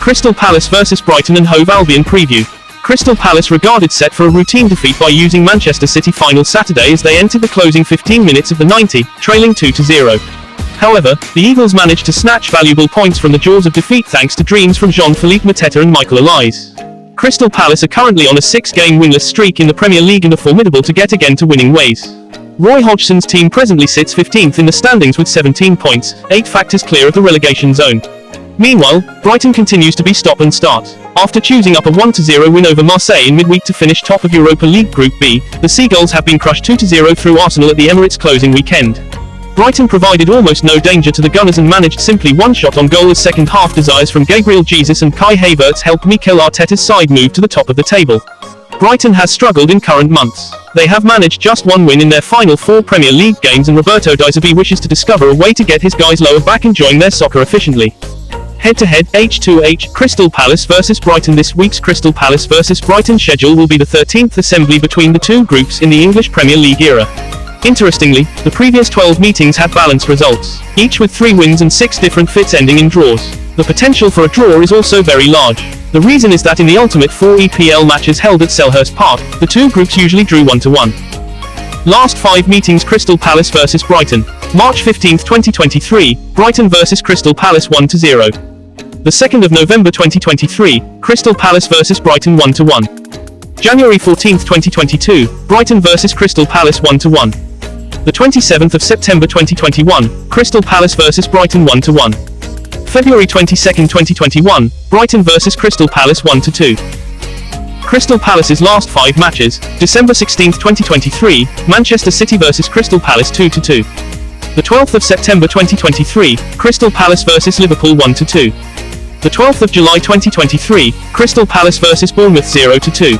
Crystal Palace vs Brighton and Hove Albion preview. Crystal Palace regarded set for a routine defeat by using Manchester City final Saturday as they entered the closing 15 minutes of the 90, trailing 2-0. However, the Eagles managed to snatch valuable points from the jaws of defeat thanks to dreams from Jean-Philippe Mateta and Michael Olise. Crystal Palace are currently on a 6-game winless streak in the Premier League and are formidable to get again to winning ways. Roy Hodgson's team presently sits 15th in the standings with 17 points, 8 factors clear of the relegation zone. Meanwhile, Brighton continues to be stop and start. After choosing up a 1-0 win over Marseille in midweek to finish top of Europa League Group B, the Seagulls have been crushed 2-0 through Arsenal at the Emirates closing weekend. Brighton provided almost no danger to the Gunners and managed simply one shot on goal as second half desires from Gabriel Jesus and Kai Havertz helped Mikel Arteta's side move to the top of the table. Brighton has struggled in current months. They have managed just one win in their final 4 Premier League games and Roberto Di Zerbi wishes to discover a way to get his guys lower back enjoying their soccer efficiently. Head-to-head, H2H, Crystal Palace vs Brighton. This week's Crystal Palace vs Brighton schedule will be the 13th assembly between the two groups in the English Premier League era. Interestingly, the previous 12 meetings had balanced results, each with 3 wins and 6 different fits ending in draws. The potential for a draw is also very large. The reason is that in the ultimate 4 EPL matches held at Selhurst Park, the two groups usually drew 1-1. Last 5 meetings: Crystal Palace vs Brighton. March 15, 2023, Brighton vs Crystal Palace 1-0. The 2nd of November 2023, Crystal Palace vs Brighton 1-1. January 14, 2022, Brighton vs Crystal Palace 1-1. The 27th of September 2021, Crystal Palace vs Brighton 1-1. February 22, 2021, Brighton vs Crystal Palace 1-2. Crystal Palace's last 5 matches: December 16, 2023, Manchester City vs Crystal Palace 2-2. The 12th of September 2023, Crystal Palace vs Liverpool 1-2. The 12th of July 2023, Crystal Palace vs Bournemouth 0-2.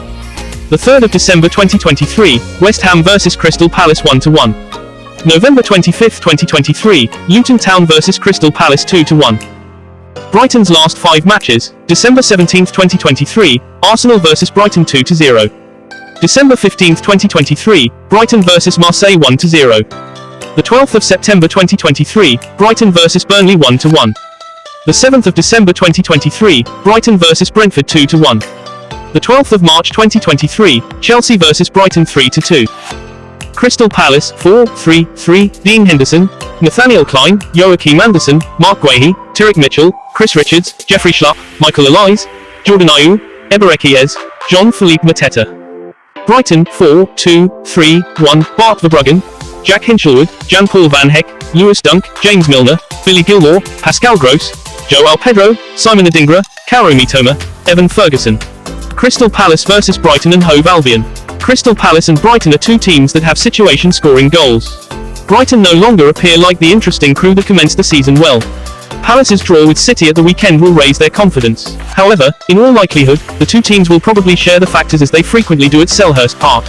The 3rd of December 2023, West Ham vs Crystal Palace 1-1. November 25, 2023, Luton Town vs Crystal Palace 2-1. Brighton's last 5 matches: December 17, 2023, Arsenal vs Brighton 2-0. December 15, 2023, Brighton vs Marseille 1-0. The 12th of September 2023, Brighton vs Burnley 1-1. The 7th of December 2023, Brighton vs Brentford 2-1. The 12th of March 2023, Chelsea vs Brighton 3-2. Crystal Palace 4-3-3, Dean Henderson, Nathaniel Klein, Joachim Anderson, Mark Guehi, Tyrek Mitchell, Chris Richards, Jeffrey Schlupp, Michael Olise, Jordan Ayew, Eberechi, Jean-Philippe Mateta. Brighton 4-2-3-1, Bart Verbruggen, Jack Hinchelwood, Jan-Paul Van Heck, Lewis Dunk, James Milner, Billy Gilmore, Pascal Gross, Joao Pedro, Simon Adingra, Kaoru Mitoma, Evan Ferguson. Crystal Palace vs Brighton and Hove Albion. Crystal Palace and Brighton are two teams that have situation scoring goals. Brighton no longer appear like the interesting crew that commenced the season well. Palace's draw with City at the weekend will raise their confidence. However, in all likelihood, the two teams will probably share the factors as they frequently do at Selhurst Park.